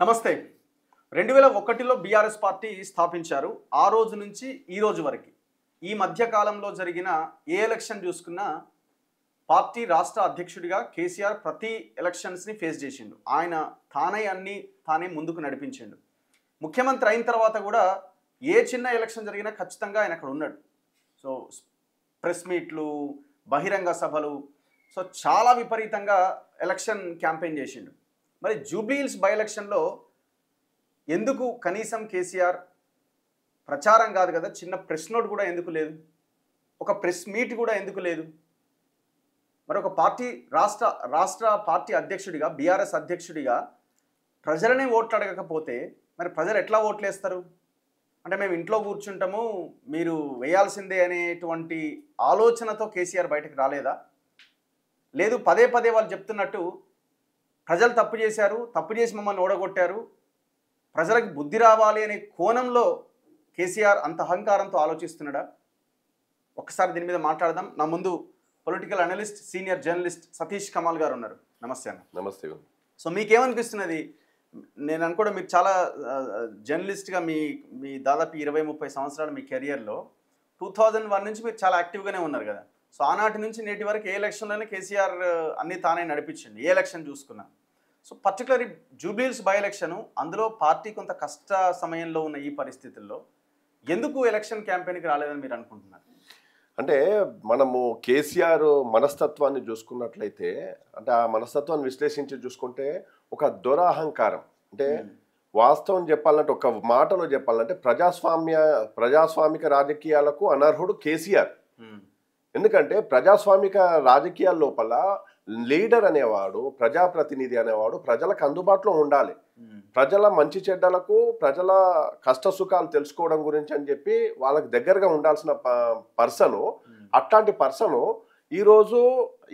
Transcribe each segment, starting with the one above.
నమస్తే. 2001లో BRS party స్థాపించారు. ఆ రోజు నుంచి ఈ రోజు వరకు ఈ మధ్య కాలంలో జరిగిన ఏ ఎలక్షన్ చూసుకున్నా పార్టీ రాష్ట్ర అధ్యక్షుడిగా కేసీఆర్ ప్రతి ఎలక్షన్స్ని ఫేస్ చేసిండు. ఆయన తానే ముందుకు నడిపించిండు. ముఖ్యమంత్రి అయిన తర్వాత కూడా ఏ చిన్న ఎలక్షన్ జరిగినా ఖచ్చితంగా ఆయన అక్కడ ఉన్నాడు. సో ప్రెస్ మీట్లు, బహిరంగ సభలు, సో చాలా విపరీతంగా ఎలక్షన్ క్యాంపెయిన్ చేసిండు. మరి జూబ్లీ హిల్స్ బై ఎలక్షన్లో ఎందుకు కనీసం కేసీఆర్ ప్రచారం కాదు కదా, చిన్న ప్రెస్ నోట్ కూడా ఎందుకు లేదు, ఒక ప్రెస్ మీట్ కూడా ఎందుకు లేదు? మరి ఒక పార్టీ రాష్ట్ర పార్టీ అధ్యక్షుడిగా, బీఆర్ఎస్ అధ్యక్షుడిగా ప్రజలనే ఓట్లు అడగకపోతే మరి ప్రజలు ఎట్లా ఓట్లు వేస్తారు? అంటే మేము ఇంట్లో కూర్చుంటాము, మీరు వేయాల్సిందే అనేటువంటి ఆలోచనతో కేసీఆర్ బయటకు రాలేదా? లేదు, పదే పదే వాళ్ళు చెప్తున్నట్టు ప్రజలు తప్పు చేశారు, తప్పు చేసి మమ్మల్ని ఓడగొట్టారు, ప్రజలకు బుద్ధి రావాలి అనే కోణంలో కేసీఆర్ అంత అహంకారంతో ఆలోచిస్తున్నాడా? ఒక్కసారి దీని మీద మాట్లాడదాం. నా ముందు political analyst, senior journalist Satish Kamal గారు ఉన్నారు. నమస్తే అన్న. నమస్తే. సో మీకేమనిపిస్తున్నది? నేను అనుకోవడం మీరు చాలా జర్నలిస్ట్గా మీ దాదాపు 20-30 సంవత్సరాలు మీ కెరియర్లో 2001 నుంచి మీరు చాలా యాక్టివ్గానే ఉన్నారు కదా. సో ఆనాటి నుంచి నేటి వరకు ఏ ఎలక్షన్లోనే కేసీఆర్ అన్నీ తానే నడిపించండి, ఏ ఎలక్షన్ చూసుకున్నా. So particular Jubilee hills by election, అందులో పార్టీ కొంత కష్ట సమయంలో ఉన్న ఈ పరిస్థితుల్లో ఎందుకు ఎలక్షన్ క్యాంపెయిన్కి రాలేదని మీరు అనుకుంటున్నారు? అంటే మనము కేసీఆర్ మనస్తత్వాన్ని చూసుకున్నట్లయితే, అంటే ఆ మనస్తత్వాన్ని విశ్లేషించి చూసుకుంటే ఒక దురహంకారం. అంటే వాస్తవం చెప్పాలంటే, ఒక మాటలో చెప్పాలంటే ప్రజాస్వామిక రాజకీయాలకు అనర్హుడు కేసీఆర్. ఎందుకంటే ప్రజాస్వామిక రాజకీయాల లోపల లీడర్ అనేవాడు, ప్రజాప్రతినిధి అనేవాడు ప్రజలకు అందుబాటులో ఉండాలి. ప్రజల మంచి చెడ్డలకు, ప్రజల కష్ట సుఖాలు తెలుసుకోవడం గురించి అని చెప్పి వాళ్ళకి దగ్గరగా ఉండాల్సిన పర్సను, అట్లాంటి పర్సను ఈరోజు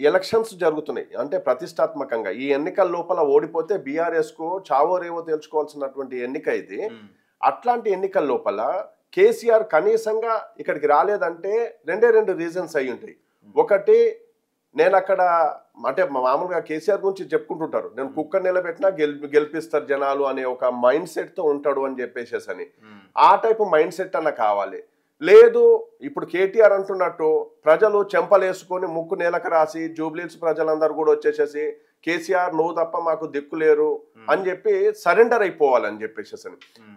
ఎలక్షన్స్ జరుగుతున్నాయి అంటే ప్రతిష్టాత్మకంగా ఈ ఎన్నికల లోపల ఓడిపోతే బీఆర్ఎస్కు చావో రేవో తెలుసుకోవాల్సినటువంటి ఎన్నిక ఇది. అట్లాంటి ఎన్నికల లోపల కేసీఆర్ కనీసంగా ఇక్కడికి రాలేదంటే రెండు రీజన్స్ అయి ఉంటాయి. ఒకటి, నేను అక్కడ అంటే మామూలుగా కేసీఆర్ గురించి చెప్పుకుంటుంటారు, నేను కుక్క నిలబెట్టినా గెలిపిస్తారు జనాలు అనే ఒక మైండ్ సెట్తో ఉంటాడు అని చెప్పేసేసి అని. ఆ టైపు మైండ్ సెట్ అన్న కావాలి. లేదు, ఇప్పుడు కేటీఆర్ అంటున్నట్టు ప్రజలు చెంపలేసుకొని ముక్కు నేలకు రాసి జూబ్లీహిల్స్ ప్రజలందరూ కూడా వచ్చేసేసి కేసీఆర్ నువ్వు తప్ప మాకు దిక్కు లేరు అని చెప్పి సరెండర్ అయిపోవాలని చెప్పేసి.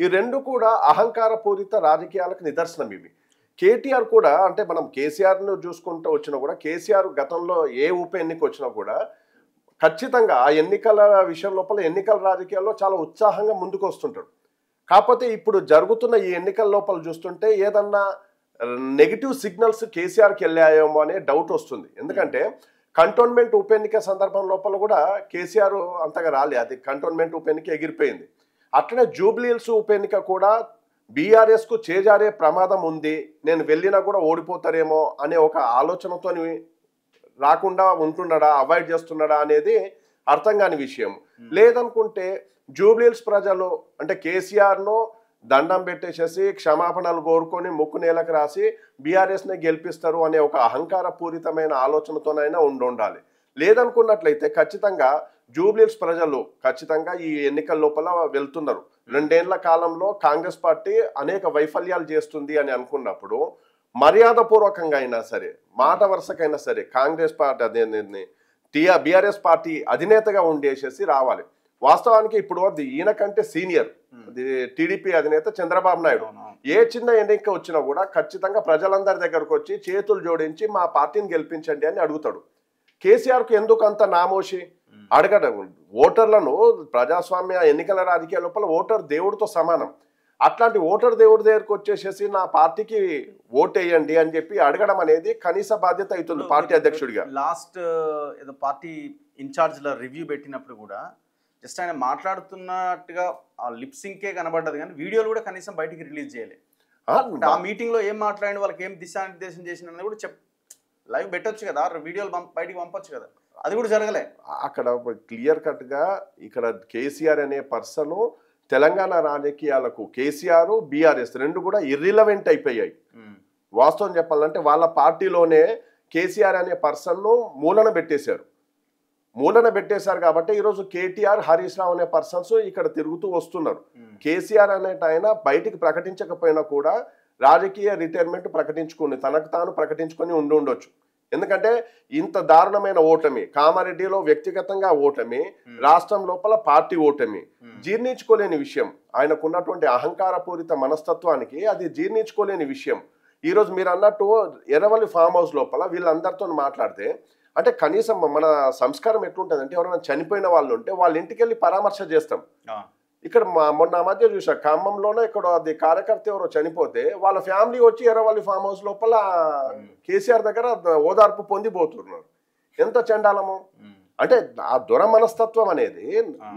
ఈ రెండు కూడా అహంకార పూరిత రాజకీయాలకు నిదర్శనం ఇవి. కేటీఆర్ కూడా అంటే మనం కేసీఆర్ను చూసుకుంటూ వచ్చినా కూడా, కేసీఆర్ గతంలో ఏ ఉప ఎన్నిక వచ్చినా కూడా ఖచ్చితంగా ఆ ఎన్నికల విషయం లోపల ఎన్నికల రాజకీయాల్లో చాలా ఉత్సాహంగా ముందుకు వస్తుంటాడు. కాకపోతే ఇప్పుడు జరుగుతున్న ఈ ఎన్నికల లోపల చూస్తుంటే ఏదన్నా నెగిటివ్ సిగ్నల్స్ కేసీఆర్కి వెళ్ళాయేమో అనే డౌట్ వస్తుంది. ఎందుకంటే కంటోన్మెంట్ ఉప ఎన్నిక సందర్భం లోపల కూడా కేసీఆర్ అంతగా రాలే, అది కంటోన్మెంట్ ఉప ఎన్నిక ఎగిరిపోయింది. అట్లనే జూబ్లీ హిల్స్ ఉప ఎన్నిక కూడా బీఆర్ఎస్కు చేజారే ప్రమాదం ఉంది, నేను వెళ్ళినా కూడా ఓడిపోతారేమో అనే ఒక ఆలోచనతో రాకుండా ఉంటున్నాడా, అవాయిడ్ చేస్తున్నాడా అనేది అర్థం కాని విషయం. లేదనుకుంటే జూబ్లీ హిల్స్ ప్రజలు అంటే కేసీఆర్ను దండం పెట్టేసేసి క్షమాపణలు కోరుకొని ముక్కు నేలకు రాసి బీఆర్ఎస్ని గెలిపిస్తారు అనే ఒక అహంకార పూరితమైన ఆలోచనతోనైనా ఉండాలి. లేదనుకున్నట్లయితే ఖచ్చితంగా జూబ్లీ హిల్స్ ప్రజలు ఖచ్చితంగా ఈ ఎన్నికల లోపల వెళ్తున్నారు. 2 ఏళ్ల కాలంలో కాంగ్రెస్ పార్టీ అనేక వైఫల్యాలు చేస్తుంది అని అనుకున్నప్పుడు మర్యాదపూర్వకంగా అయినా సరే, మాట వరుసకైనా సరే కాంగ్రెస్ పార్టీ బీఆర్ఎస్ పార్టీ అధినేతగా ఉండేసేసి రావాలి. వాస్తవానికి ఇప్పుడు ఈయన కంటే సీనియర్ టీడీపీ అధినేత చంద్రబాబు నాయుడు ఏ చిన్న ఎన్నిక వచ్చినా కూడా ఖచ్చితంగా ప్రజలందరి దగ్గరకు వచ్చి చేతులు జోడించి మా పార్టీని గెలిపించండి అని అడుగుతాడు. కేసీఆర్కు ఎందుకు అంత నామోషి? అడగడం. ఓటర్లను ప్రజాస్వామ్య ఎన్నికల రాజకీయ లోపల ఓటర్ దేవుడితో సమానం. అట్లాంటి ఓటర్ దేవుడి దగ్గరకు వచ్చేసేసి నా పార్టీకి ఓటేయండి అని చెప్పి అడగడం అనేది కనీస బాధ్యత అవుతుంది పార్టీ అధ్యక్షుడిగా. లాస్ట్ ఏదో పార్టీ ఇన్ఛార్జ్ల రివ్యూ పెట్టినప్పుడు కూడా జస్ట్ ఆయన మాట్లాడుతున్నట్టుగా ఆ లిప్సింకే కనబడ్డది, కానీ వీడియోలు కూడా కనీసం బయటికి రిలీజ్ చేయలేదు. ఆ మీటింగ్లో ఏం మాట్లాడి వాళ్ళకి ఏం దిశానిర్దేశం చేసిన కూడా లైవ్ పెట్టొచ్చు కదా, వీడియోలు బయటికి పంపొచ్చు కదా, అది కూడా జరగలే. అక్కడ క్లియర్ కట్గా ఇక్కడ కేసీఆర్ అనే పర్సన్ తెలంగాణ రాజకీయాలకు కేసీఆర్ బీఆర్ఎస్ రెండు కూడా ఇర్రిలవెంట్ అయిపోయాయి. వాస్తవం చెప్పాలంటే వాళ్ళ పార్టీలోనే కేసీఆర్ అనే పర్సన్ను మూలన పెట్టేశారు. మూలన పెట్టేశారు కాబట్టి ఈరోజు కేటీఆర్ హరీష్ రావు అనే పర్సన్స్ ఇక్కడ తిరుగుతూ వస్తున్నారు. కేసీఆర్ అనేట ఆయన బయటికి ప్రకటించకపోయినా కూడా రాజకీయ రిటైర్మెంట్ ప్రకటించుకుని తనకు తాను ప్రకటించుకొని ఉండొచ్చు. ఎందుకంటే ఇంత దారుణమైన ఓటమి, కామారెడ్డిలో వ్యక్తిగతంగా ఓటమి, రాష్ట్రం లోపల పార్టీ ఓటమి జీర్ణించుకోలేని విషయం. ఆయనకున్నటువంటి అహంకారపూరిత మనస్తత్వానికి అది జీర్ణించుకోలేని విషయం. ఈరోజు మీరు అన్నట్టు ఎర్రవల్లి ఫామ్ హౌస్ లోపల వీళ్ళందరితో మాట్లాడితే అంటే కనీసం మన సంస్కారం ఎట్లుంటుంది అంటే ఎవరైనా చనిపోయిన వాళ్ళు ఉంటే వాళ్ళ ఇంటికి వెళ్ళి పరామర్శ చేస్తాం. ఇక్కడ మొన్న మధ్య చూసా ఖమ్మంలోనే ఇక్కడ అది కార్యకర్త ఎవరో చనిపోతే వాళ్ళ ఫ్యామిలీ వచ్చి ఎర్రవల్లి ఫామ్ హౌస్ లోపల కేసీఆర్ దగ్గర ఓదార్పు పొందిపోతున్నారు. ఎంత చండాలము అంటే ఆ దొర మనస్తత్వం అనేది.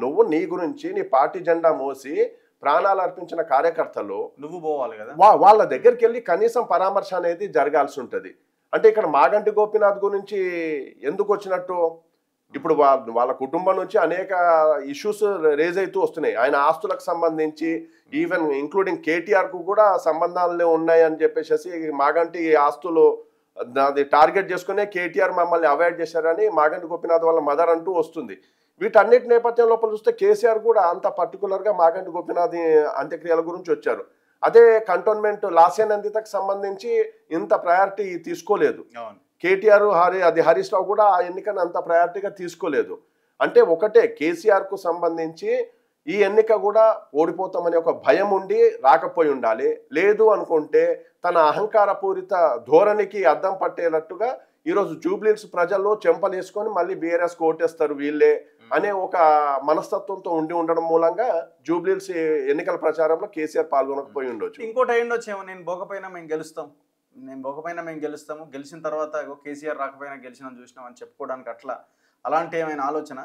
నువ్వు నీ గురించి నీ పార్టీ జెండా మోసి ప్రాణాలు అర్పించిన కార్యకర్తలు నువ్వు పోవాలి కదా, వాళ్ళ దగ్గరికి వెళ్ళి కనీసం పరామర్శ అనేది జరగాల్సి ఉంటుంది. అంటే ఇక్కడ మాగంటి గోపీనాథ్ గురించి ఎందుకు వచ్చినట్టు, ఇప్పుడు వాళ్ళ కుటుంబం నుంచి అనేక ఇష్యూస్ రేజ్ అవుతూ వస్తున్నాయి. ఆయన ఆస్తులకు సంబంధించి ఈవెన్ ఇంక్లూడింగ్ కేటీఆర్ కు కూడా సంబంధాలు ఉన్నాయి అని చెప్పేసి మాగంటి ఆస్తులు అది టార్గెట్ చేసుకునే కేటీఆర్ మమ్మల్ని అవాయిడ్ చేశారని మాగంటి గోపీనాథ్ వాళ్ళ మదర్ అంటూ వస్తుంది. వీటన్నిటి నేపథ్యం లోపల చూస్తే కేసీఆర్ కూడా అంత పర్టికులర్గా మాగంటి గోపీనాథ్ అంత్యక్రియల గురించి వచ్చారు. అదే కంటోన్మెంట్ లాస్యానందితకు సంబంధించి ఇంత ప్రయారిటీ తీసుకోలేదు. కేటీఆర్ హరీష్ రావు కూడా ఆ ఎన్నికను అంత ప్రయారిటీగా తీసుకోలేదు. అంటే ఒకటే కేసీఆర్ కు సంబంధించి ఈ ఎన్నిక కూడా ఓడిపోతామని ఒక భయం ఉండి రాకపోయి ఉండాలి. లేదు అనుకుంటే తన అహంకారపూరిత ధోరణికి అద్దం పట్టేటట్టుగా ఈరోజు జూబ్లీహిల్స్ ప్రజల్లో చెంపలేసుకొని మళ్ళీ బీఆర్ఎస్ ఓటేస్తారు వీళ్ళే అనే ఒక మనస్తత్వంతో ఉండి ఉండడం మూలంగా జూబ్లీహిల్స్ ఎన్నికల ప్రచారంలో కేసీఆర్ పాల్గొనకపోయి ఉండొచ్చు. ఇంకోటి అయి ఉండొచ్చేమో, నేను పోకపోయినా మేము గెలుస్తాము, గెలిచిన తర్వాత కేసీఆర్ రాకపోయినా గెలిచిన చూసినాం అని చెప్పుకోవడానికి అలాంటి ఏమైనా ఆలోచన?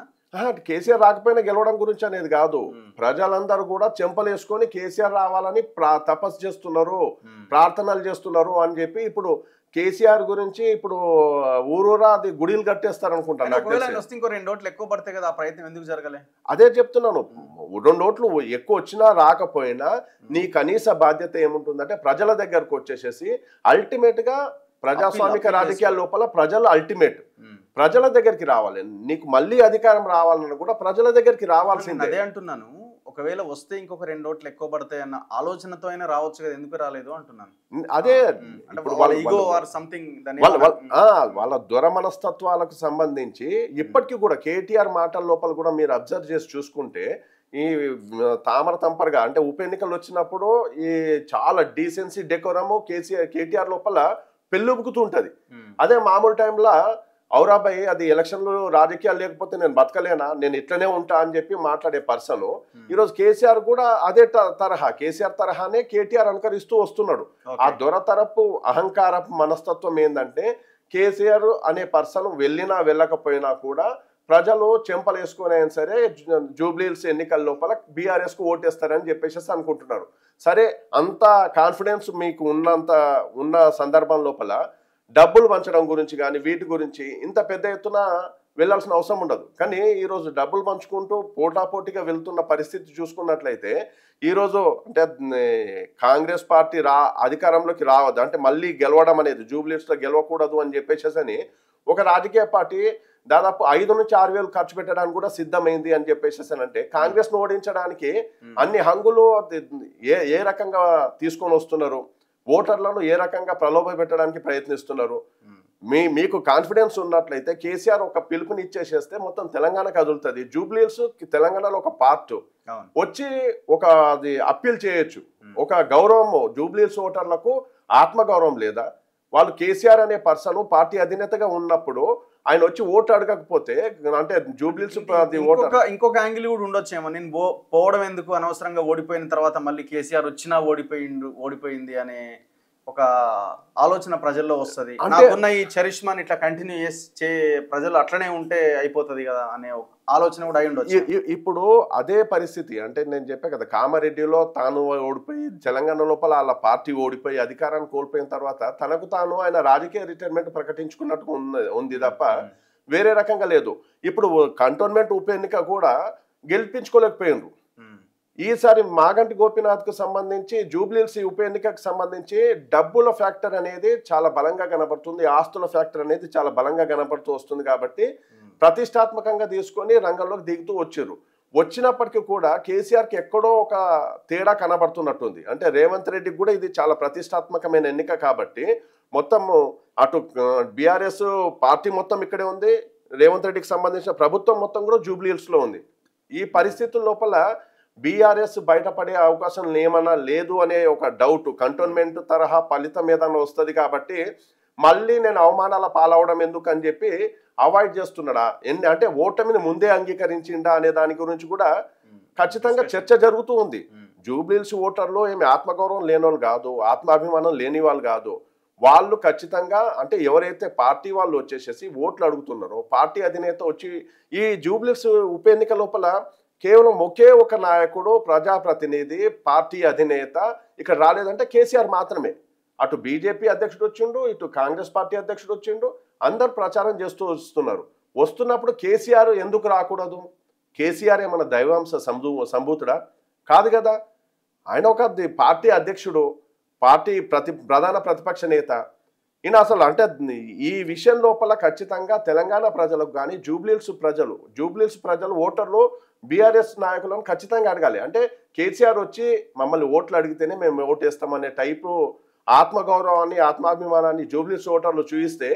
కేసీఆర్ రాకపోయినా గెలవడం గురించి అనేది కాదు. ప్రజలందరూ కూడా చెంపలేసుకొని కేసీఆర్ రావాలని తపస్సు చేస్తున్నారు, ప్రార్థనలు చేస్తున్నారు అని చెప్పి ఇప్పుడు కేసీఆర్ గురించి ఇప్పుడు ఊరూరా అది గుడిలు కట్టేస్తారు అనుకుంటాను. ఇంకో 2 ఓట్లు ఎక్కువ పడితే కదా, ఆ ప్రయత్నం ఎందుకు జరగలే? అదే చెప్తున్నాను. 2 ఓట్లు ఎక్కువ వచ్చినా రాకపోయినా నీ కనీస బాధ్యత ఏముంటుందంటే ప్రజల దగ్గరకు వచ్చేసేసి అల్టిమేట్ గా ప్రజాస్వామిక రాజకీయాల లోపల ప్రజలు అల్టిమేట్ ప్రజల దగ్గరికి రావాలి. నీకు మళ్ళీ అధికారం రావాలన్నా కూడా ప్రజల దగ్గరికి రావాల్సిందే. అదే అంటున్నాను, ఒకవేళ వస్తే ఇంకొక 2 ఓట్లు ఎక్కువ పడతాయి అన్న ఆలోచనతో అయినా రావచ్చు కదా, ఎందుకు రాలేదు అంటున్నాను. అదే వాళ్ళ దొర మనస్తత్వాలకు సంబంధించి ఇప్పటికీ కూడా కేటీఆర్ మాటల లోపల కూడా మీరు అబ్జర్వ్ చేసి చూసుకుంటే ఈ తామర తంపరగా అంటే ఉప ఎన్నికలు వచ్చినప్పుడు ఈ చాలా డీసెన్సీ డెకోరము కేటీఆర్ లోపల పెళ్ళుబుకుతూ ఉంటది. అదే మామూలు టైంలో ఔరాబాయ్ అది ఎలక్షన్లు రాజకీయాలు లేకపోతే నేను బతకలేనా, నేను ఇట్లనే ఉంటా అని చెప్పి మాట్లాడే పర్సన్ ఈరోజు కేసీఆర్ కూడా అదే తరహా కేసీఆర్ తరహానే కేటీఆర్ అనుకరిస్తూ వస్తున్నాడు. ఆ దొరతరపు అహంకారపు మనస్తత్వం ఏంటంటే కేసీఆర్ అనే పర్సన్ వెళ్ళినా వెళ్ళకపోయినా కూడా ప్రజలు చెంపలేసుకునే సరే జూబ్లీహిల్స్ ఎన్నికల లోపల బీఆర్ఎస్ కు ఓటేస్తారని చెప్పేసి అనుకుంటున్నారు. సరే అంత కాన్ఫిడెన్స్ మీకు ఉన్న సందర్భం లోపల డబ్బులు పంచడం గురించి కానీ వీటి గురించి ఇంత పెద్ద ఎత్తున వెళ్ళాల్సిన అవసరం ఉండదు. కానీ ఈరోజు డబ్బులు పంచుకుంటూ పోటాపోటీగా వెళ్తున్న పరిస్థితి చూసుకున్నట్లయితే ఈరోజు అంటే కాంగ్రెస్ పార్టీ అధికారంలోకి రావద్దు అంటే మళ్ళీ గెలవడం అనేది జూబ్లీహిల్స్లో గెలవకూడదు అని చెప్పేసి ఒక రాజకీయ పార్టీ దాదాపు 5 నుంచి 6 వేలు ఖర్చు పెట్టడానికి కూడా సిద్ధమైంది అని చెప్పేసి అంటే కాంగ్రెస్ ను ఓడించడానికి అన్ని హంగులు ఏ రకంగా తీసుకొని వస్తున్నారు, ఓటర్లను ఏ రకంగా ప్రలోభ పెట్టడానికి ప్రయత్నిస్తున్నారు. మీకు కాన్ఫిడెన్స్ ఉన్నట్లయితే కేసీఆర్ ఒక పిలుపుని ఇచ్చేసేస్తే మొత్తం తెలంగాణ కదులుతుంది. జూబ్లీహిల్స్ తెలంగాణలో ఒక పార్ట్ వచ్చి ఒక అది అప్పీల్ చేయొచ్చు. ఒక గౌరవం జూబ్లీహిల్స్ ఓటర్లకు ఆత్మగౌరవం లేదా? వాళ్ళు కేసీఆర్ అనే పర్సన్ పార్టీ అధినేతగా ఉన్నప్పుడు ఆయన వచ్చి ఓటు అడగకపోతే అంటే జూబ్లీహిల్స్ ఇంకొక యాంగిల్ కూడా ఉండొచ్చేమో, నేను పోవడం ఎందుకు, అనవసరంగా ఓడిపోయిన తర్వాత మళ్ళీ కేసీఆర్ వచ్చినా ఓడిపోయింది అనే ఒక ఆలోచన ప్రజల్లో వస్తుంది. నాకున్న ఈ చరిష్మాని ఇట్లా కంటిన్యూ చేసే ప్రజలు అట్లనే ఉంటే అయిపోతుంది కదా అనే ఆలోచన కూడా అయి ఉండొచ్చు. ఇప్పుడు అదే పరిస్థితి అంటే నేను చెప్పా కదా, కామారెడ్డిలో తాను ఓడిపోయి తెలంగాణ లోపల వాళ్ళ పార్టీ ఓడిపోయి అధికారాన్ని కోల్పోయిన తర్వాత తనకు తాను ఆయన రాజకీయ రిటైర్మెంట్ ప్రకటించుకున్నట్టు ఉంది తప్ప వేరే రకంగా లేదు. ఇప్పుడు కంటోన్మెంట్ ఉప ఎన్నిక కూడా గెలిపించుకోలేకపోయినారు. ఈసారి మాగంటి గోపీనాథ్ కు సంబంధించి జూబ్లీహిల్స్ ఉప ఎన్నికకు సంబంధించి డబ్బుల ఫ్యాక్టర్ అనేది చాలా బలంగా కనబడుతుంది, ఆస్తుల ఫ్యాక్టర్ అనేది చాలా బలంగా కనబడుతూ వస్తుంది. కాబట్టి ప్రతిష్టాత్మకంగా తీసుకొని రంగంలోకి దిగుతూ వచ్చారు. వచ్చినప్పటికీ కూడా కేసీఆర్కి ఎక్కడో ఒక తేడా కనబడుతున్నట్టుంది. అంటే రేవంత్ రెడ్డికి కూడా ఇది చాలా ప్రతిష్టాత్మకమైన ఎన్నిక కాబట్టి మొత్తం అటు బీఆర్ఎస్ పార్టీ మొత్తం ఇక్కడే ఉంది, రేవంత్ రెడ్డికి సంబంధించిన ప్రభుత్వం మొత్తం కూడా జూబ్లీ హిల్స్లో ఉంది. ఈ పరిస్థితుల లోపల బీఆర్ఎస్ బయటపడే అవకాశం ఏమన్నా లేదు అనే ఒక డౌట్, కంటోన్మెంట్ తరహా ఫలితం ఏదన్నా వస్తుంది కాబట్టి మళ్ళీ నేను అవమానాల పాలవడం ఎందుకు అని చెప్పి అవాయిడ్ చేస్తున్నాడా, అంటే ఓటమిని ముందే అంగీకరించిండా అనే దాని గురించి కూడా ఖచ్చితంగా చర్చ జరుగుతూ ఉంది. జూబ్లీహిల్స్ ఓటర్లు ఏమి ఆత్మగౌరవం లేని వాళ్ళు కాదు, ఆత్మాభిమానం లేని వాళ్ళు కాదు. వాళ్ళు ఖచ్చితంగా అంటే ఎవరైతే పార్టీ వాళ్ళు వచ్చేసేసి ఓట్లు అడుగుతున్నారో, పార్టీ అధినేత వచ్చి ఈ జూబ్లీహిల్స్ ఉప ఎన్నిక లోపల కేవలం ఒకే ఒక నాయకుడు, ప్రజాప్రతినిధి, పార్టీ అధినేత ఇక్కడ రాలేదంటే కేసీఆర్ మాత్రమే. అటు బీజేపీ అధ్యక్షుడు వచ్చిండు, ఇటు కాంగ్రెస్ పార్టీ అధ్యక్షుడు వచ్చిండు, అందరు ప్రచారం చేస్తూ వస్తున్నారు. వస్తున్నప్పుడు కేసీఆర్ ఎందుకు రాకూడదు? కేసీఆర్ ఏమన్నా దైవాంశ సంభూతుడా? కాదు కదా. ఆయన ఒక పార్టీ అధ్యక్షుడు, పార్టీ ప్రధాన ప్రతిపక్ష నేత. ఈయన అసలు అంటే ఈ విషయం లోపల ఖచ్చితంగా తెలంగాణ ప్రజలకు కానీ జూబ్లీహిల్స్ ప్రజలు ఓటర్లు బీఆర్ఎస్ నాయకులను ఖచ్చితంగా అడగాలి. అంటే కేసీఆర్ వచ్చి మమ్మల్ని ఓట్లు అడిగితేనే మేము ఓటేస్తామనే టైపు ఆత్మగౌరవాన్ని, ఆత్మాభిమానాన్ని జూబ్లీహిల్స్ ఓటర్లు చూపిస్తే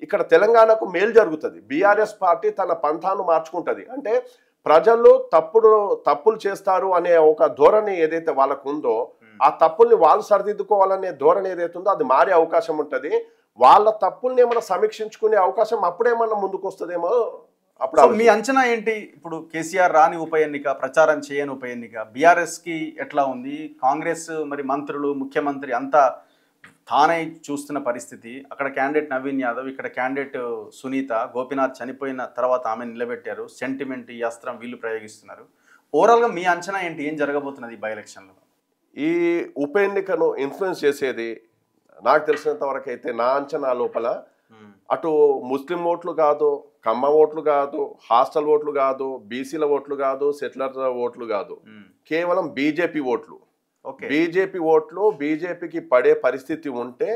ఇక్కడ తెలంగాణకు మేలు జరుగుతుంది. బీఆర్ఎస్ పార్టీ తన పంథాను మార్చుకుంటుంది. అంటే ప్రజలు తప్పులు చేస్తారు అనే ఒక ధోరణి ఏదైతే వాళ్ళకు ఉందో, ఆ తప్పుల్ని వాళ్ళు సరిదిద్దుకోవాలనే ధోరణి ఏదైతే ఉందో అది మారే అవకాశం ఉంటుంది. వాళ్ళ తప్పుల్ని ఏమైనా సమీక్షించుకునే అవకాశం అప్పుడేమన్నా ముందుకు వస్తుందేమో. అప్పుడు మీ అంచనా ఏంటి? ఇప్పుడు కేసీఆర్ రాని ఉప ఎన్నిక, ప్రచారం చేయని ఉప ఎన్నిక బీఆర్ఎస్ కి ఎట్లా ఉంది? కాంగ్రెస్ మరి మంత్రులు, ముఖ్యమంత్రి అంతా తానే చూస్తున్న పరిస్థితి. అక్కడ క్యాండిడేట్ నవీన్ యాదవ్, ఇక్కడ క్యాండిడేట్ సునీత. గోపీనాథ్ చనిపోయిన తర్వాత ఆమె నిలబెట్టారు. సెంటిమెంట్, ఈ అస్త్రం వీళ్ళు ప్రయోగిస్తున్నారు. ఓవరాల్గా మీ అంచనా ఏంటి? ఏం జరగబోతున్నది ఈ బై ఎలక్షన్లో? ఈ ఉప ఎన్నికను ఇన్ఫ్లుయెన్స్ చేసేది నాకు తెలిసినంత వరకు అయితే నా అంచనా లోపల అటు ముస్లిం ఓట్లు కాదు, కమ్మ ఓట్లు కాదు, హాస్టల్ ఓట్లు కాదు, బీసీల ఓట్లు కాదు, సెటిలర్ ఓట్లు కాదు, కేవలం బీజేపీ ఓట్లు. బీజేపీ ఓట్లు బీజేపీకి పడే పరిస్థితి ఉంటే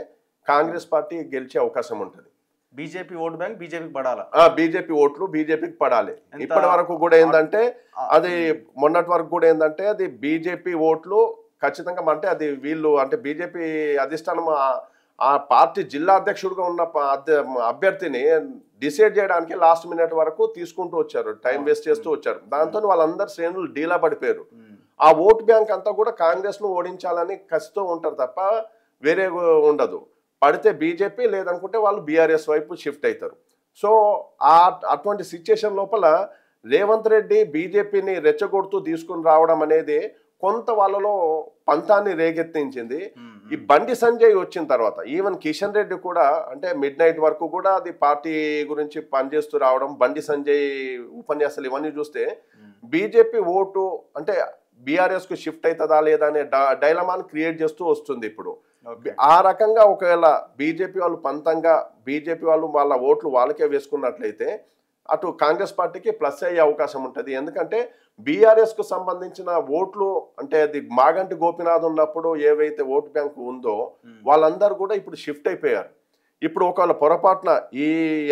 కాంగ్రెస్ పార్టీ గెలిచే అవకాశం ఉంటుంది. బీజేపీ ఓట్ బ్యాంక్ బీజేపీకి పడాలి. బీజేపీ ఓట్లు బీజేపీకి పడాలి. ఇప్పటి వరకు కూడా ఏంటంటే అది మొన్నటి వరకు కూడా ఏంటంటే అది బీజేపీ ఓట్లు ఖచ్చితంగా అంటే అది వీళ్ళు అంటే బీజేపీ అధిష్టానం ఆ పార్టీ జిల్లా అధ్యక్షుడిగా ఉన్న అభ్యర్థిని డిసైడ్ చేయడానికి లాస్ట్ మినిట్ వరకు తీసుకుంటూ వచ్చారు, టైం వేస్ట్ చేస్తూ వచ్చారు. దాంతో వాళ్ళందరు శ్రేణులు డీలా పడిపోయారు. ఆ ఓట్ బ్యాంక్ అంతా కూడా కాంగ్రెస్ను ఓడించాలని కసితో ఉంటారు తప్ప వేరే ఉండదు. పడితే బీజేపీ, లేదనుకుంటే వాళ్ళు బీఆర్ఎస్ వైపు షిఫ్ట్ అవుతారు. సో అటువంటి సిచ్యుయేషన్ లోపల రేవంత్ రెడ్డి బీజేపీని రెచ్చగొడుతూ తీసుకుని రావడం అనేది కొంత వాళ్ళలో పంతాన్ని రేకెత్తించింది. ఈ బండి సంజయ్ వచ్చిన తర్వాత ఈవెన్ కిషన్ రెడ్డి కూడా అంటే మిడ్ నైట్ వరకు కూడా అది పార్టీ గురించి పనిచేస్తూ రావడం, బండి సంజయ్ ఉపన్యాసాలు ఇవన్నీ చూస్తే బీజేపీ ఓటు అంటే బీఆర్ఎస్ కు షిఫ్ట్ అవుతుందా లేదా అనే డైలమాని క్రియేట్ చేస్తూ వస్తుంది. ఇప్పుడు ఆ రకంగా ఒకవేళ బీజేపీ వాళ్ళు పంతంగా బీజేపీ వాళ్ళు వాళ్ళ ఓట్లు వాళ్ళకే వేసుకున్నట్లయితే అటు కాంగ్రెస్ పార్టీకి ప్లస్ అయ్యే అవకాశం ఉంటుంది. ఎందుకంటే బీఆర్ఎస్ కు సంబంధించిన ఓట్లు అంటే అది మాగంటి గోపీనాథ్ ఉన్నప్పుడు ఏవైతే ఓటు బ్యాంకు ఉందో వాళ్ళందరూ కూడా ఇప్పుడు షిఫ్ట్ అయిపోయారు. ఇప్పుడు ఒకవేళ పొరపాటున ఈ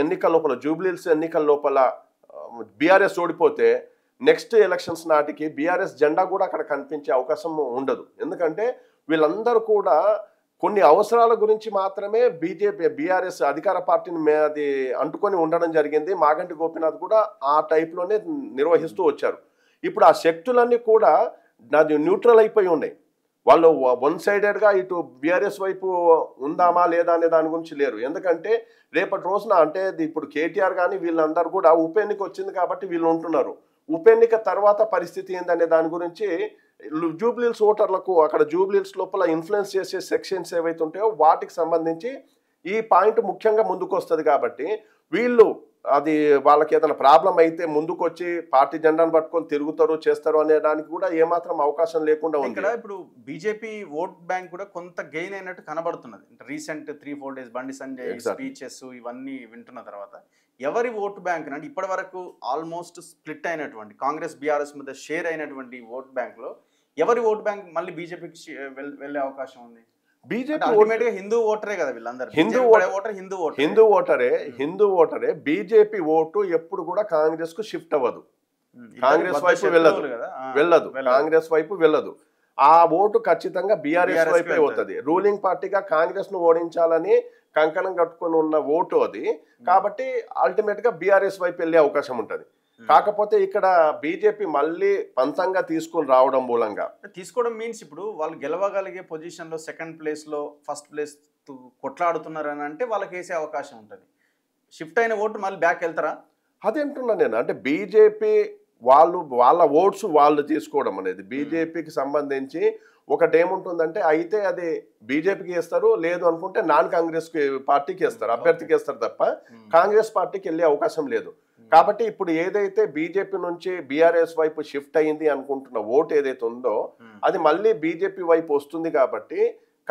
ఎన్నికల లోపల జూబ్లీహిల్స్ ఎన్నికల లోపల బీఆర్ఎస్ ఓడిపోతే నెక్స్ట్ ఎలక్షన్స్ నాటికి బీఆర్ఎస్ జెండా కూడా అక్కడ కనిపించే అవకాశం ఉండదు. ఎందుకంటే వీళ్ళందరూ కూడా కొన్ని అవసరాల గురించి మాత్రమే బీఆర్ఎస్ అధికార పార్టీని అది అంటుకొని ఉండడం జరిగింది. మాగంటి గోపీనాథ్ కూడా ఆ టైప్లోనే నిర్వహిస్తూ వచ్చారు. ఇప్పుడు ఆ శక్తులన్నీ కూడా అది న్యూట్రల్ అయిపోయి ఉన్నాయి. వాళ్ళు వన్ సైడెడ్గా ఇటు బీఆర్ఎస్ వైపు ఉందామా లేదా అనే దాని గురించి లేరు. ఎందుకంటే రేపటి రోజున అంటే ఇప్పుడు కేటీఆర్ కానీ వీళ్ళందరూ కూడా ఉప ఎన్నిక వచ్చింది కాబట్టి వీళ్ళు ఉంటున్నారు. ఉప ఎన్నిక తర్వాత పరిస్థితి ఏందనే దాని గురించి జూబ్లీహిల్స్ ఓటర్లకు అక్కడ జూబ్లీహిల్స్ లోపల ఇన్ఫ్లుయెన్స్ చేసే సెక్షన్స్ ఏవైతే ఉంటాయో వాటికి సంబంధించి ఈ పాయింట్ ముఖ్యంగా ముందుకు వస్తుంది. కాబట్టి వీళ్ళు అది వాళ్ళకి ఏదైనా ప్రాబ్లం అయితే ముందుకు వచ్చి పార్టీ జెండాను పట్టుకొని తిరుగుతారు చేస్తారు అనే దానికి కూడా ఏమాత్రం అవకాశం లేకుండా ఉంది. ఇక్కడ ఇప్పుడు బీజేపీ ఓట్ బ్యాంక్ కూడా కొంత గెయిన్ అయినట్టు కనబడుతున్నది. Recent 3-4 days Bandi Sanjay speeches ఇవన్నీ వింటున్న తర్వాత ఎవరి ఓట్ బ్యాంక్ అంటే ఇప్పటి వరకు ఆల్మోస్ట్ స్ప్లిట్ అయినటువంటి కాంగ్రెస్ బీఆర్ఎస్ మధ్య షేర్ అయినటువంటి ఓట్ బ్యాంక్ లో ఎవరి ఓట్ బ్యాంక్ మళ్ళీ బీజేపీకి వెళ్ళే అవకాశం ఉంది? బీజేపీ అల్టిమేట్ గా హిందూ ఓటరే కదా వీళ్ళందరూ. హిందూ ఓటర్ హిందూ ఓటరే. బీజేపీ ఓటు ఎప్పుడు కూడా కాంగ్రెస్ కు షిఫ్ట్ అవ్వదు, కాంగ్రెస్ వైపు వెళ్ళదు, కాంగ్రెస్ వైపు వెళ్ళదు. ఆ ఓటు ఖచ్చితంగా బీఆర్ఎస్ వైపే అవుతుంది. రూలింగ్ పార్టీగా కాంగ్రెస్ ను ఓడించాలని కంకణం కట్టుకుని ఉన్న ఓటు అది. కాబట్టి అల్టిమేట్ గా బీఆర్ఎస్ వైపు వెళ్ళే అవకాశం ఉంటుంది. కాకపోతే ఇక్కడ బీజేపీ మళ్ళీ పంతంగా తీసుకుని రావడం మూలంగా తీసుకోవడం మీన్స్ ఇప్పుడు వాళ్ళు గెలవగలిగే పొజిషన్ లో సెకండ్ ప్లేస్ లో ఫస్ట్ ప్లేస్ కొట్లాడుతున్నారు అని అంటే వాళ్ళకి వేసే అవకాశం ఉంటుంది. షిఫ్ట్ అయిన ఓటు మళ్ళీ బ్యాక్ వెళ్తారా? అదే అంటున్నా నేను. అంటే బీజేపీ వాళ్ళ ఓట్స్ వాళ్ళు తీసుకోవడం అనేది బీజేపీకి సంబంధించి ఒకటి ఏముంటుందంటే, అయితే అది బీజేపీకి వేస్తారు, లేదు అనుకుంటే నాన్ కాంగ్రెస్ పార్టీకి వేస్తారు, అభ్యర్థికి వేస్తారు తప్ప కాంగ్రెస్ పార్టీకి వెళ్ళే అవకాశం లేదు. కాబట్టి ఇప్పుడు ఏదైతే బీజేపీ నుంచి బీఆర్ఎస్ వైపు షిఫ్ట్ అయింది అనుకుంటున్న ఓటు ఏదైతే ఉందో అది మళ్ళీ బీజేపీ వైపు వస్తుంది. కాబట్టి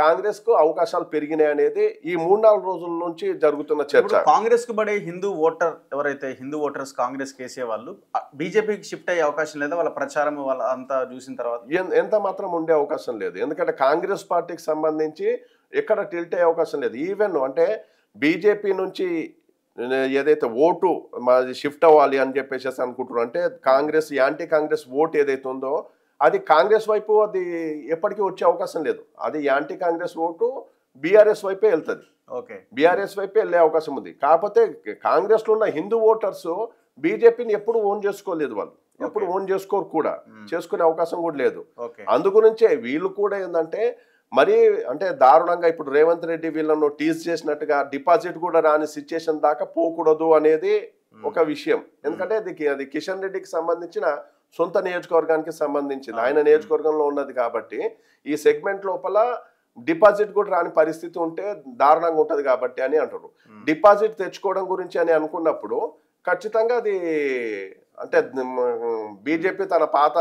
కాంగ్రెస్ కు అవకాశాలు పెరిగినాయి అనేది ఈ 3-4 రోజుల నుంచి జరుగుతున్న చర్చ. కాంగ్రెస్ కు పడే హిందూ ఓటర్ ఎవరైతే హిందూ ఓటర్స్ కాంగ్రెస్ కేసే వాళ్ళు బీజేపీకి షిఫ్ట్ అయ్యే అవకాశం లేదా? వాళ్ళ ప్రచారం వాళ్ళ అంతా చూసిన తర్వాత ఎంత మాత్రం ఉండే అవకాశం లేదు. ఎందుకంటే కాంగ్రెస్ పార్టీకి సంబంధించి ఎక్కడ టిల్ట్ అయ్యే అవకాశం లేదు. ఈవెన్ అంటే బీజేపీ నుంచి ఏదైతే ఓటు మాది షిఫ్ట్ అవ్వాలి అని చెప్పేసి అనుకుంటున్నారు అంటే కాంగ్రెస్ యాంటీ కాంగ్రెస్ ఓటు ఏదైతే ఉందో అది కాంగ్రెస్ వైపు అది ఎప్పటికీ వచ్చే అవకాశం లేదు. అది యాంటీ కాంగ్రెస్ ఓటు బీఆర్ఎస్ వైపే వెళ్తుంది, బీఆర్ఎస్ వైపే వెళ్ళే అవకాశం ఉంది. కాకపోతే కాంగ్రెస్ లో ఉన్న హిందూ ఓటర్స్ బీజేపీని ఎప్పుడు ఓన్ చేసుకోలేదు, వాళ్ళు ఎప్పుడు ఓన్ చేసుకోరు కూడా, చేసుకునే అవకాశం కూడా లేదు. అందుగురించే వీళ్ళు కూడా ఏంటంటే మరీ అంటే దారుణంగా ఇప్పుడు రేవంత్ రెడ్డి వీళ్ళను టీజ్ చేసినట్టుగా డిపాజిట్ కూడా రాని సిచ్యుయేషన్ దాకా పోకూడదు అనేది ఒక విషయం. ఎందుకంటే అది కిషన్ రెడ్డికి సంబంధించిన సొంత నియోజకవర్గానికి సంబంధించింది, ఆయన నియోజకవర్గంలో ఉన్నది. కాబట్టి ఈ సెగ్మెంట్ లోపల డిపాజిట్ కూడా రాని పరిస్థితి ఉంటే దారుణంగా ఉంటుంది కాబట్టి అని అంటారు. డిపాజిట్ తెచ్చుకోవడం గురించి అని అనుకున్నప్పుడు ఖచ్చితంగా అది అంటే బీజేపీ తన పాత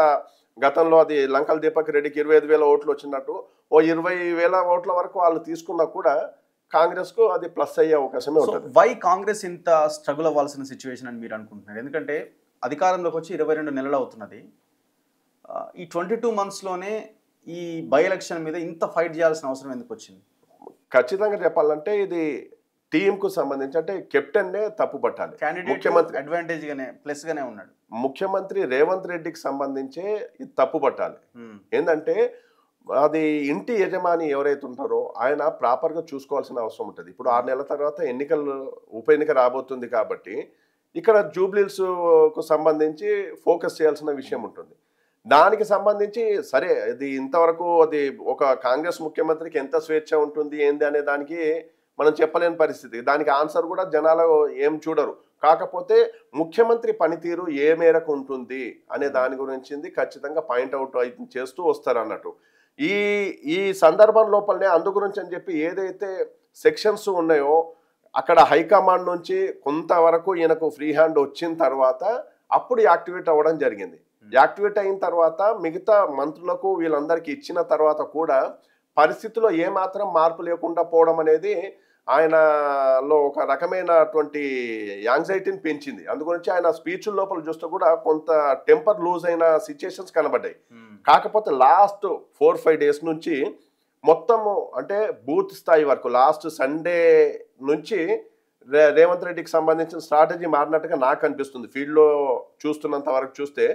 గతంలో అది లంకల దీపక్ రెడ్డికి 25,000 ఓట్లు వచ్చినట్టు 20,000 ఓట్ల వరకు వాళ్ళు తీసుకున్నా కూడా కాంగ్రెస్ కు అది ప్లస్ అయ్యే అవకాశమే ఉంటుంది. వై కాంగ్రెస్ ఇంత స్ట్రగుల్ అవ్వాల్సిన సిచ్యువేషన్ అని మీరు అనుకుంటున్నారు? ఎందుకంటే అధికారంలోకి వచ్చి 22 నెలలు అవుతున్నది. ఈ 22 మంత్స్లోనే ఈ బై ఎలక్షన్ మీద ఇంత ఫైట్ చేయాల్సిన అవసరం ఎందుకు వచ్చింది? ఖచ్చితంగా చెప్పాలంటే ఇది టీంకు సంబంధించి అంటే కెప్టెన్నే తప్పు పట్టాలి. ముఖ్యమంత్రి అడ్వాంటేజ్ గానే ప్లస్ గానే ఉన్నాడు. ముఖ్యమంత్రి రేవంత్ రెడ్డికి సంబంధించి ఇది తప్పు పట్టాలి. ఏంటంటే అది ఇంటి యజమాని ఎవరైతే ఉంటారో ఆయన ప్రాపర్గా చూసుకోవాల్సిన అవసరం ఉంటుంది. ఇప్పుడు 6 నెలల తర్వాత ఉప ఎన్నిక రాబోతుంది కాబట్టి ఇక్కడ జూబ్లీస్కు సంబంధించి ఫోకస్ చేయాల్సిన విషయం ఉంటుంది. దానికి సంబంధించి సరే అది ఇంతవరకు అది ఒక కాంగ్రెస్ ముఖ్యమంత్రికి ఎంత స్వేచ్ఛ ఉంటుంది ఏంది అనే దానికి మనం చెప్పలేని పరిస్థితి. దానికి ఆన్సర్ కూడా జనాలు ఏం చూడరు. కాకపోతే ముఖ్యమంత్రి పనితీరు ఏ మేరకు ఉంటుంది అనే దాని గురించి ఖచ్చితంగా పాయింట్అవుట్ చేస్తూ వస్తారు అన్నట్టు. ఈ సందర్భం లోపలనే అందు గురించి అని చెప్పి ఏదైతే సెక్షన్స్ ఉన్నాయో అక్కడ హైకమాండ్ నుంచి కొంతవరకు ఈయనకు ఫ్రీ హ్యాండ్ వచ్చిన తర్వాత అప్పుడు యాక్టివేట్ అవ్వడం జరిగింది. యాక్టివేట్ అయిన తర్వాత మిగతా మంత్రులకు వీళ్ళందరికీ ఇచ్చిన తర్వాత కూడా పరిస్థితిలో ఏమాత్రం మార్పు లేకుండా పోవడం అనేది ఆయనలో ఒక రకమైనటువంటి యాంగ్జైటీని పెంచింది. అందుగురించి ఆయన స్పీచ్ లోపల చూస్తే కూడా కొంత టెంపర్ లూజ్ అయిన సిచ్యుయేషన్స్ కనబడ్డాయి. కాకపోతే లాస్ట్ 4-5 డేస్ నుంచి మొత్తము అంటే బూత్ స్థాయి వరకు లాస్ట్ సండే నుంచి రేవంత్ రెడ్డికి సంబంధించిన స్ట్రాటజీ మారినట్టుగా నాకు అనిపిస్తుంది. ఫీల్డ్లో చూస్తున్నంత వరకు చూస్తే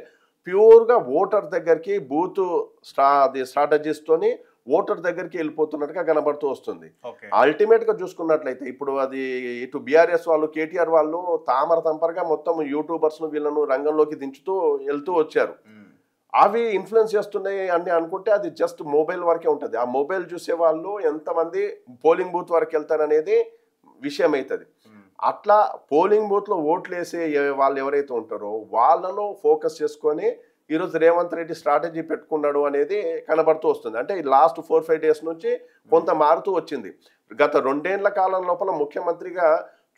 ప్యూర్గా ఓటర్ దగ్గరికి బూత్ స్ట్రాటజీస్తోని ఓటర్ దగ్గరికి వెళ్ళిపోతున్నట్టుగా కనబడుతూ వస్తుంది. అల్టిమేట్ గా చూసుకున్నట్లయితే ఇప్పుడు అది ఇటు బీఆర్ఎస్ వాళ్ళు కేటీఆర్ వాళ్ళు తామర తంపరగా మొత్తం యూట్యూబర్స్ ను వీళ్ళను రంగంలోకి దించుతూ వెళ్తూ వచ్చారు. అవి ఇన్ఫ్లుయెన్స్ చేస్తున్నాయి అని అనుకుంటే అది జస్ట్ మొబైల్ వరకే ఉంటుంది. ఆ మొబైల్ చూసే వాళ్ళు ఎంతమంది పోలింగ్ బూత్ వరకు వెళ్తారనేది విషయం అవుతుంది. అట్లా పోలింగ్ బూత్ లో ఓట్లు వేసే వాళ్ళు ఎవరైతే ఉంటారో వాళ్ళను ఫోకస్ చేసుకొని ఈరోజు రేవంత్ రెడ్డి స్ట్రాటజీ పెట్టుకున్నాడు అనేది కనబడుతూ వస్తుంది. అంటే ఈ లాస్ట్ 4-5 డేస్ నుంచి కొంత మారుతూ వచ్చింది. గత 2 ఏళ్ల కాలం లోపల ముఖ్యమంత్రిగా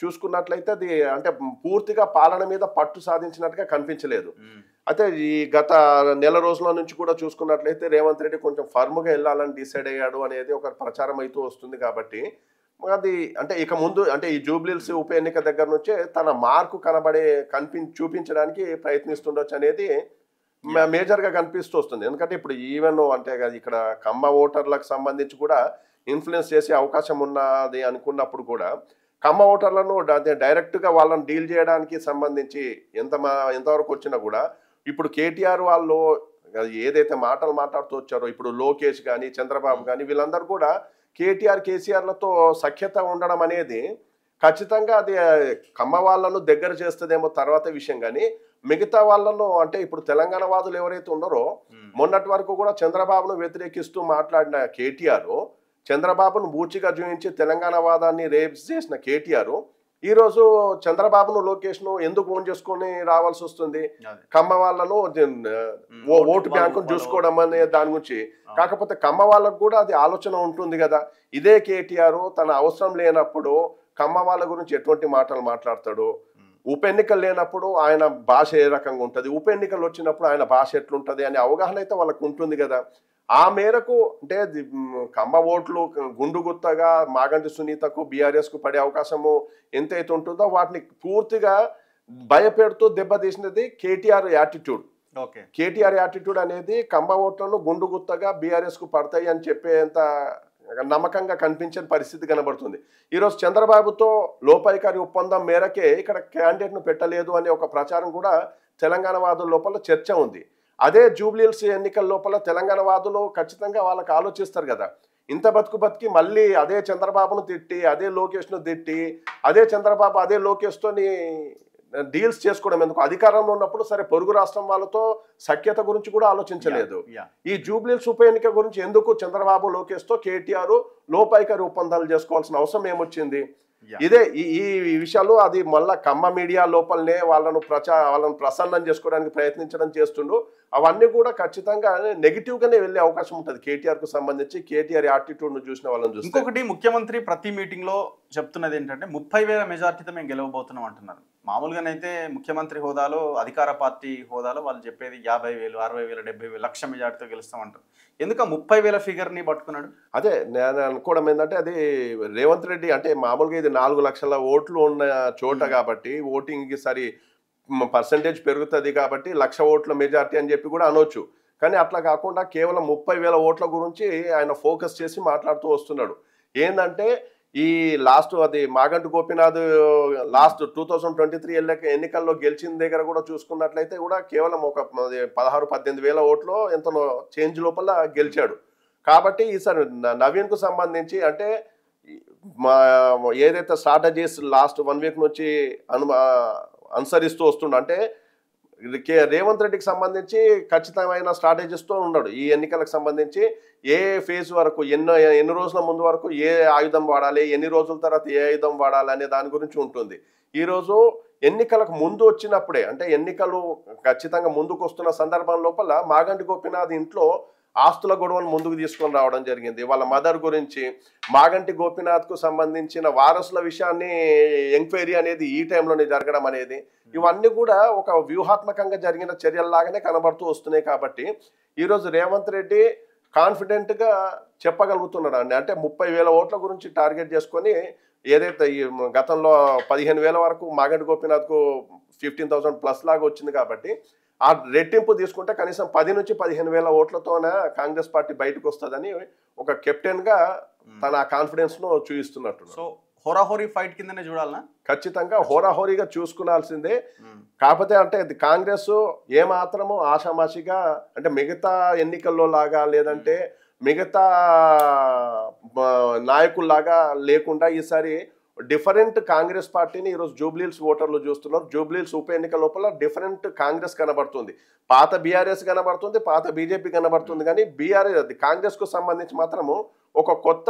చూసుకున్నట్లయితే అది అంటే పూర్తిగా పాలన మీద పట్టు సాధించినట్టుగా కనిపించలేదు. అయితే ఈ గత నెల రోజుల నుంచి కూడా చూసుకున్నట్లయితే రేవంత్ రెడ్డి కొంచెం ఫర్మ్గా వెళ్ళాలని డిసైడ్ అయ్యాడు అనేది ఒక ప్రచారం అయితే వస్తుంది. కాబట్టి అది అంటే ఇక ముందు అంటే ఈ జూబ్లీస్ ఉప ఎన్నిక దగ్గర నుంచే తన మార్కు చూపించడానికి ప్రయత్నిస్తుండొచ్చు అనేది మేజర్ గా కనిపిస్తూ వస్తుంది. ఎందుకంటే ఇప్పుడు ఈవెన్ అంటే ఇక్కడ కమ్మ ఓటర్లకు సంబంధించి కూడా ఇన్ఫ్లుయెన్స్ చేసే అవకాశం ఉన్నది అనుకున్నప్పుడు కూడా కమ్మ ఓటర్లను డైరెక్ట్గా వాళ్ళని డీల్ చేయడానికి సంబంధించి ఎంతవరకు వచ్చినా కూడా ఇప్పుడు కేటీఆర్ వాళ్ళు ఏదైతే మాటలు మాట్లాడుతూ వచ్చారో ఇప్పుడు లోకేష్ కానీ చంద్రబాబు కానీ వీళ్ళందరూ కూడా కేసీఆర్లతో సఖ్యత ఉండడం అనేది ఖచ్చితంగా అది కమ్మ వాళ్ళను దగ్గర చేస్తుందేమో తర్వాత విషయం. కానీ మిగతా వాళ్ళను అంటే ఇప్పుడు తెలంగాణ వాదులు ఎవరైతే ఉన్నారో మొన్నటి వరకు కూడా చంద్రబాబును వ్యతిరేకిస్తూ మాట్లాడిన కేటీఆర్, చంద్రబాబును బూచిగా చూపించి తెలంగాణ వాదాన్ని రేప్ చేసిన కేటీఆర్ ఈరోజు చంద్రబాబును లోకేష్ను ఎందుకు ఓన్ చేసుకొని రావాల్సి వస్తుంది? కమ్మ వాళ్ళను ఓటు బ్యాంకును చూసుకోవడం అనే దాని గురించి. కాకపోతే కమ్మ వాళ్ళకు కూడా అది ఆలోచన ఉంటుంది కదా. ఇదే కేటీఆర్ తన అవసరం లేనప్పుడు కమ్మ వాళ్ళ గురించి ఎటువంటి మాటలు మాట్లాడతాడు, ఉప ఎన్నికలు లేనప్పుడు ఆయన భాష ఏ రకంగా ఉంటుంది, ఉప ఎన్నికలు వచ్చినప్పుడు ఆయన భాష ఎట్లుంటుంది అనే అవగాహన అయితే వాళ్ళకు ఉంటుంది కదా. ఆ మేరకు అంటే కమ్మ ఓట్లు గుండు గుత్తగా మాగంటి సునీతకు బీఆర్ఎస్కు పడే అవకాశము ఎంతైతే ఉంటుందో వాటిని పూర్తిగా భయపెడుతూ దెబ్బతీసినది కేటీఆర్ యాటిట్యూడ్. కేటీఆర్ యాటిట్యూడ్ అనేది కమ్మ ఓట్లను గుండు గుత్తగా బీఆర్ఎస్కు పడతాయి అని చెప్పేంత నమ్మకంగా కనిపించని పరిస్థితి కనబడుతుంది. ఈరోజు చంద్రబాబుతో లోపాయికారి ఒప్పందం మేరకే ఇక్కడ క్యాండిడేట్ను పెట్టలేదు అనే ఒక ప్రచారం కూడా తెలంగాణ వాదుల లోపల చర్చ ఉంది. అదే జూబ్లీహిల్స్ ఎన్నికల లోపల తెలంగాణ వాదులు ఖచ్చితంగా వాళ్ళకి ఆలోచిస్తారు కదా. ఇంత బతికి మళ్ళీ అదే చంద్రబాబును తిట్టి అదే లోకేష్ను తిట్టి అదే చంద్రబాబు అదే లోకేష్తోని డీల్స్ చేసుకోవడం ఎందుకు? అధికారంలో ఉన్నప్పుడు సరే పొరుగు రాష్ట్రం వాళ్ళతో సఖ్యత గురించి కూడా ఆలోచించలేదు. ఈ జూబ్లీహిల్స్ ఉప ఎన్నిక గురించి ఎందుకు చంద్రబాబు లోకేష్తో కేటీఆర్ లోపాయికారి ఒప్పందాలు చేసుకోవాల్సిన అవసరం ఏమొచ్చింది? ఇదే ఈ విషయాలు అది మళ్ళా కమ్మ మీడియా లోపలనే వాళ్ళను ప్రసన్నం చేసుకోవడానికి ప్రయత్నించడం చేస్తుండు. అవన్నీ కూడా ఖచ్చితంగా నెగిటివ్ గానే వెళ్ళే అవకాశం ఉంటుంది కేటీఆర్ కు సంబంధించి. కేటీఆర్ యాటిట్యూడ్ ను చూసిన వాళ్ళని చూస్తే ఇంకొకటి ముఖ్యమంత్రి ప్రతి మీటింగ్ లో చెప్తున్నది ఏంటంటే 30,000 మెజార్టీతో మేము గెలవబోతున్నాం అంటున్నారు. మామూలుగానైతే ముఖ్యమంత్రి హోదాలో అధికార పార్టీ హోదాలో వాళ్ళు చెప్పేది 50,000, 60,000, 70,000, లక్ష మెజార్టీతో గెలుస్తామంటారు. ఎందుకు 30,000 ఫిగర్ ని పట్టుకున్నాడు? అదే నేను అనుకోవడం ఏంటంటే అది రేవంత్ రెడ్డి అంటే మామూలుగా ఇది 4 లక్షల ఓట్లు ఉన్న చోట కాబట్టి ఓటింగ్ సరి పర్సంటేజ్ పెరుగుతుంది కాబట్టి 1,00,000 ఓట్ల మెజార్టీ అని చెప్పి కూడా అనొచ్చు. కానీ అట్లా కాకుండా కేవలం 30,000 ఓట్ల గురించి ఆయన ఫోకస్ చేసి మాట్లాడుతూ వస్తున్నాడు. ఏంటంటే ఈ లాస్ట్ అది మాగంటి గోపీనాథ్ లాస్ట్ 2023 ఎన్నికల్లో గెలిచిన దగ్గర కూడా చూసుకున్నట్లయితే కూడా కేవలం ఒక 16-18,000 ఓట్లు ఎంతనో చేంజ్ లోపల గెలిచాడు. కాబట్టి ఈసారి నవీన్కు సంబంధించి అంటే ఏదైతే స్ట్రాటజీస్ లాస్ట్ 1 వీక్ నుంచి అనుసరిస్తూ వస్తుండ అంటే రేవంత్ రెడ్డికి సంబంధించి ఖచ్చితమైన స్ట్రాటజీస్తో ఉన్నాడు. ఈ ఎన్నికలకు సంబంధించి ఏ ఫేజ్ వరకు ఎన్ని రోజుల ముందు వరకు ఏ ఆయుధం వాడాలి, ఎన్ని రోజుల తర్వాత ఏ ఆయుధం వాడాలి అనే దాని గురించి ఉంటుంది. ఈరోజు ఎన్నికలకు ముందు వచ్చినప్పుడే అంటే ఎన్నికలు ఖచ్చితంగా ముందుకు వస్తున్న సందర్భం లోపల మాగంటి గోపీనాథ్ ఇంట్లో ఆస్తుల గొడవను ముందుకు తీసుకొని రావడం జరిగింది. వాళ్ళ మదర్ గురించి మాగంటి గోపీనాథ్కు సంబంధించిన వారసుల విషయాన్ని ఎంక్వైరీ అనేది ఈ టైంలోనే జరగడం అనేది ఇవన్నీ కూడా ఒక వ్యూహాత్మకంగా జరిగిన చర్యల్లాగానే కనబడుతూ వస్తున్నాయి. కాబట్టి ఈరోజు రేవంత్ రెడ్డి కాన్ఫిడెంట్గా చెప్పగలుగుతున్నాడు అండి. అంటే 30,000 ఓట్ల గురించి టార్గెట్ చేసుకొని ఏదైతే ఈ గతంలో 15,000 వరకు మాగంటి గోపీనాథ్కు 15,000 ప్లస్ లాగా వచ్చింది కాబట్టి ఆ రెట్టింపు తీసుకుంటే కనీసం 10 నుంచి 15,000 ఓట్లతోనే కాంగ్రెస్ పార్టీ బయటకు వస్తుందని ఒక కెప్టెన్ గా తన కాన్ఫిడెన్స్ ను చూపిస్తున్నట్టు. సో హోరాహోరీ ఫైట్ కిందనే చూడాలనా? ఖచ్చితంగా హోరాహోరీగా చూసుకునాల్సిందే. కాకపోతే అంటే కాంగ్రెస్ ఏమాత్రము ఆషామాషిగా అంటే మిగతా ఎన్నికల్లో లాగా లేదంటే మిగతా నాయకుల్లాగా లేకుండా ఈసారి డిఫరెంట్ కాంగ్రెస్ పార్టీని ఈరోజు జూబ్లీహిల్స్ ఓటర్లు చూస్తున్నారు. జూబ్లీహిల్స్ ఉప ఎన్నిక లోపల డిఫరెంట్ కాంగ్రెస్ కనబడుతుంది, పాత బీఆర్ఎస్ కనబడుతుంది, పాత బీజేపీ కనబడుతుంది. కానీ కాంగ్రెస్ కు సంబంధించి మాత్రము ఒక కొత్త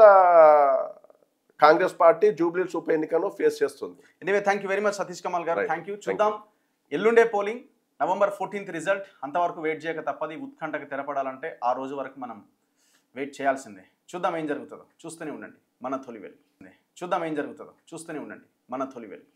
కాంగ్రెస్ పార్టీ జూబ్లీహిల్స్ ఉప ఎన్నికను ఫేస్ చేస్తుంది. Anyway thank you very much Satish Kamal గారు. Thank you. చూద్దాం ఎల్లుండే పోలింగ్ November 14th రిజల్ట్. అంతవరకు వెయిట్ చేయక తప్పది. ఉత్కంఠకు తెరపడాలంటే ఆ రోజు వరకు మనం వెయిట్ చేయాల్సిందే. చూద్దాం ఏం జరుగుతుందో. చూస్తూనే ఉండండి మన తొలి వెలుగు. చూద్దాం ఏం జరుగుతుందో. చూస్తూనే ఉండండి మన తొలి వెలుగు.